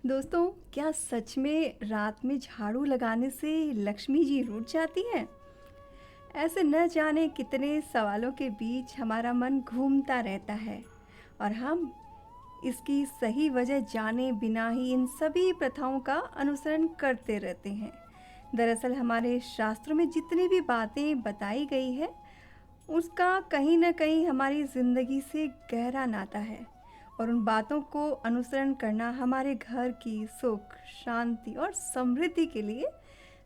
दोस्तों, क्या सच में रात में झाड़ू लगाने से लक्ष्मी जी रुठ जाती हैं? ऐसे न जाने कितने सवालों के बीच हमारा मन घूमता रहता है और हम इसकी सही वजह जाने बिना ही इन सभी प्रथाओं का अनुसरण करते रहते हैं। दरअसल हमारे शास्त्रों में जितनी भी बातें बताई गई है, उसका कहीं न कहीं हमारी ज़िंदगी से गहरा नाता है और उन बातों को अनुसरण करना हमारे घर की सुख, शांति और समृद्धि के लिए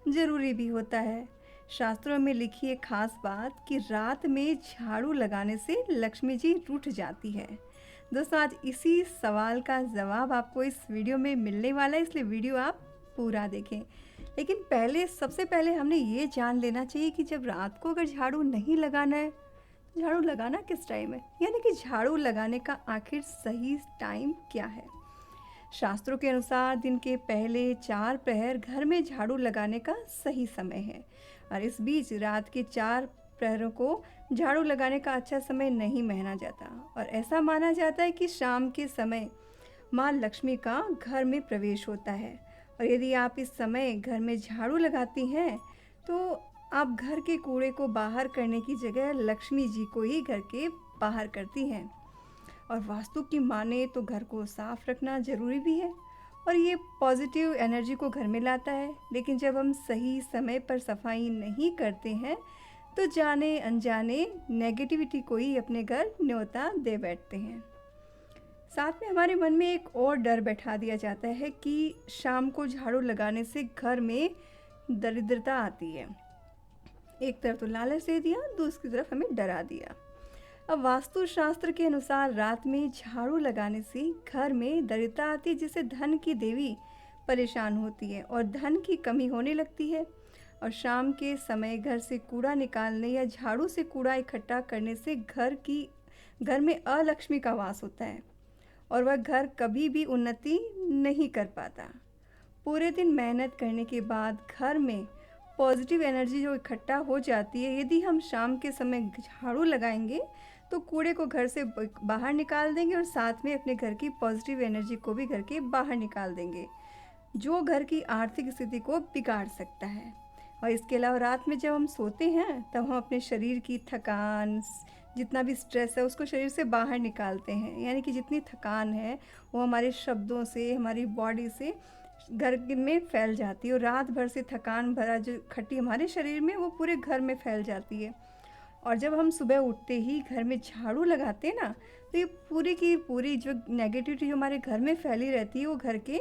ज़रूरी भी होता है। शास्त्रों में लिखी एक खास बात कि रात में झाड़ू लगाने से लक्ष्मी जी रूठ जाती है। दोस्तों, आज इसी सवाल का जवाब आपको इस वीडियो में मिलने वाला है, इसलिए वीडियो आप पूरा देखें। लेकिन सबसे पहले हमने ये जान लेना चाहिए कि जब रात को अगर झाड़ू नहीं लगाना है, तो झाड़ू लगाना किस टाइम है? यानी कि झाड़ू लगाने का आखिर सही टाइम क्या है? शास्त्रों के अनुसार दिन के पहले 4 प्रहर घर में झाड़ू लगाने का सही समय है और इस बीच रात के 4 प्रहरों को झाड़ू लगाने का अच्छा समय नहीं माना जाता और ऐसा माना जाता है कि शाम के समय माँ लक्ष्मी का घर में प्रवेश होता है और यदि आप इस समय घर में झाड़ू लगाती हैं तो आप घर के कूड़े को बाहर करने की जगह लक्ष्मी जी को ही घर के बाहर करती हैं। और वास्तु की माने तो घर को साफ रखना ज़रूरी भी है और ये पॉजिटिव एनर्जी को घर में लाता है। लेकिन जब हम सही समय पर सफाई नहीं करते हैं तो जाने अनजाने नेगेटिविटी को ही अपने घर न्योता दे बैठते हैं। साथ में हमारे मन में एक और डर बैठा दिया जाता है कि शाम को झाड़ू लगाने से घर में दरिद्रता आती है। एक तरफ तो लालच दे दिया, दूसरी तरफ हमें डरा दिया। अब वास्तुशास्त्र के अनुसार रात में झाड़ू लगाने से घर में दरिद्रता आती है, जिससे धन की देवी परेशान होती है और धन की कमी होने लगती है। और शाम के समय घर से कूड़ा निकालने या झाड़ू से कूड़ा इकट्ठा करने से घर में अलक्ष्मी का वास होता है और वह घर कभी भी उन्नति नहीं कर पाता। पूरे दिन मेहनत करने के बाद घर में पॉजिटिव एनर्जी जो इकट्ठा हो जाती है, यदि हम शाम के समय झाड़ू लगाएंगे तो कूड़े को घर से बाहर निकाल देंगे और साथ में अपने घर की पॉजिटिव एनर्जी को भी घर के बाहर निकाल देंगे, जो घर की आर्थिक स्थिति को बिगाड़ सकता है। और इसके अलावा रात में जब हम सोते हैं तब हम अपने शरीर की थकान, जितना भी स्ट्रेस है उसको शरीर से बाहर निकालते हैं। यानी कि जितनी थकान है वो हमारे शब्दों से, हमारी बॉडी से घर में फैल जाती है और रात भर से थकान भरा जो खट्टी हमारे शरीर में वो पूरे घर में फैल जाती है। और जब हम सुबह उठते ही घर में झाड़ू लगाते हैं ना, तो ये पूरी की पूरी जो नेगेटिविटी जो हमारे घर में फैली रहती है वो घर के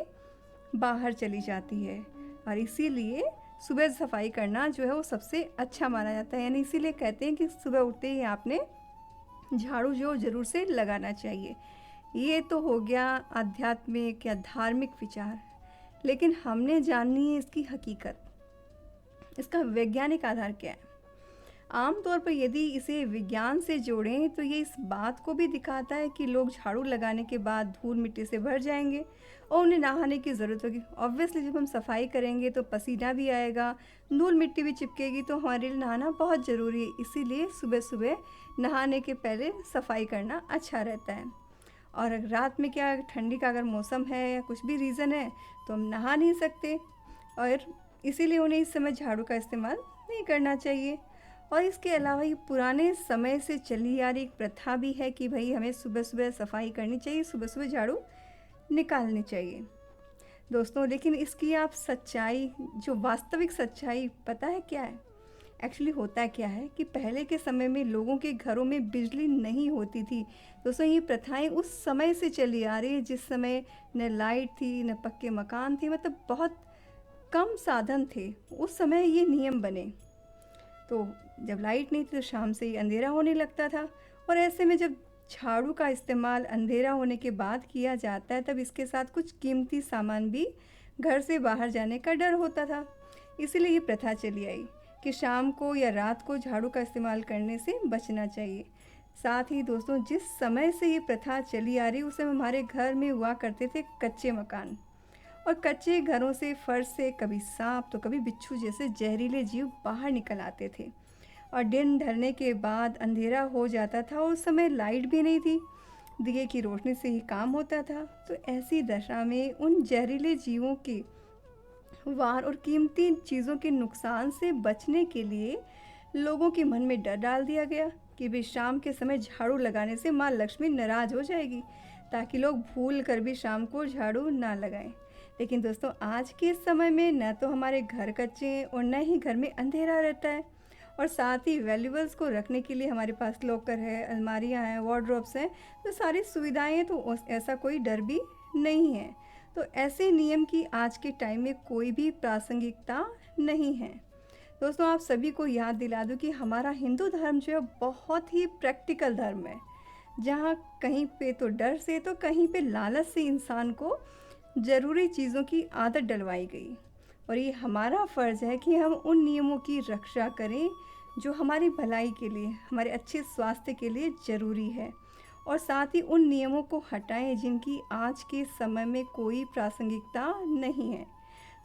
बाहर चली जाती है। और इसीलिए सुबह सफाई करना जो है वो सबसे अच्छा माना जाता है। यानी इसीलिए कहते हैं कि सुबह उठते ही आपने झाड़ू जो ज़रूर से लगाना चाहिए। ये तो हो गया आध्यात्मिक या धार्मिक विचार, लेकिन हमने जाननी है इसकी हकीकत, इसका वैज्ञानिक आधार क्या है। आमतौर पर यदि इसे विज्ञान से जोड़ें तो ये इस बात को भी दिखाता है कि लोग झाड़ू लगाने के बाद धूल मिट्टी से भर जाएंगे और उन्हें नहाने की ज़रूरत होगी। ऑब्वियसली जब हम सफाई करेंगे तो पसीना भी आएगा, धूल मिट्टी भी चिपकेगी, तो हमारे लिए नहाना बहुत ज़रूरी है। इसीलिए सुबह सुबह नहाने के पहले सफाई करना अच्छा रहता है। और रात में क्या, ठंडी का अगर मौसम है या कुछ भी रीज़न है तो हम नहा नहीं सकते और इसीलिए उन्हें इस समय झाड़ू का इस्तेमाल नहीं करना चाहिए। और इसके अलावा ये पुराने समय से चली आ रही एक प्रथा भी है कि भाई हमें सुबह सुबह सफाई करनी चाहिए, सुबह सुबह झाड़ू निकालनी चाहिए। दोस्तों, लेकिन इसकी आप सच्चाई, जो वास्तविक सच्चाई पता है क्या है? एक्चुअली होता क्या है कि पहले के समय में लोगों के घरों में बिजली नहीं होती थी। दोस्तों, ये प्रथाएं उस समय से चली आ रही है जिस समय न लाइट थी, न पक्के मकान थे, मतलब बहुत कम साधन थे। उस समय ये नियम बने। तो जब लाइट नहीं थी तो शाम से ही अंधेरा होने लगता था और ऐसे में जब झाड़ू का इस्तेमाल अंधेरा होने के बाद किया जाता है तब इसके साथ कुछ कीमती सामान भी घर से बाहर जाने का डर होता था। इसीलिए ये प्रथा चली आई कि शाम को या रात को झाड़ू का इस्तेमाल करने से बचना चाहिए। साथ ही दोस्तों, जिस समय से ये प्रथा चली आ रही उस समय हमारे घर में हुआ करते थे कच्चे मकान और कच्चे घरों से, फर्श से कभी सांप तो कभी बिच्छू जैसे जहरीले जीव बाहर निकल आते थे और दिन ढलने के बाद अंधेरा हो जाता था और उस समय लाइट भी नहीं थी। दिए की रोशनी से ही काम होता था। तो ऐसी दशा में उन जहरीले जीवों के वार और कीमती चीज़ों के नुकसान से बचने के लिए लोगों के मन में डर डाल दिया गया कि वे शाम के समय झाड़ू लगाने से माँ लक्ष्मी नाराज हो जाएगी, ताकि लोग भूल कर भी शाम को झाड़ू ना लगाएं। लेकिन दोस्तों, आज के समय में न तो हमारे घर कच्चे हैं और न ही घर में अंधेरा रहता है, और साथ ही वैल्यूबल्स को रखने के लिए हमारे पास लॉकर है, अलमारियाँ हैं, वार्डरोब्स हैं। तो सारी सुविधाएं हैं, तो ऐसा कोई डर भी नहीं है। तो ऐसे नियम की आज के टाइम में कोई भी प्रासंगिकता नहीं है। दोस्तों, आप सभी को याद दिला दूं कि हमारा हिंदू धर्म जो है बहुत ही प्रैक्टिकल धर्म है, जहाँ कहीं पे तो डर से तो कहीं पे लालच से इंसान को ज़रूरी चीज़ों की आदत डलवाई गई। और ये हमारा फ़र्ज़ है कि हम उन नियमों की रक्षा करें जो हमारी भलाई के लिए, हमारे अच्छे स्वास्थ्य के लिए ज़रूरी है, और साथ ही उन नियमों को हटाएं जिनकी आज के समय में कोई प्रासंगिकता नहीं है।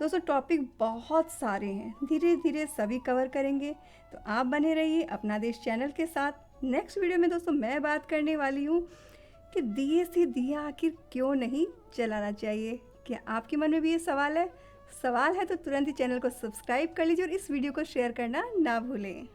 दोस्तों, टॉपिक बहुत सारे हैं, धीरे धीरे सभी कवर करेंगे। तो आप बने रहिए अपना देश चैनल के साथ। नेक्स्ट वीडियो में दोस्तों मैं बात करने वाली हूँ कि दिए से दिया आखिर क्यों नहीं जलाना चाहिए। क्या आपके मन में भी ये सवाल है? सवाल है तो तुरंत ही चैनल को सब्सक्राइब कर लीजिए और इस वीडियो को शेयर करना ना भूलें।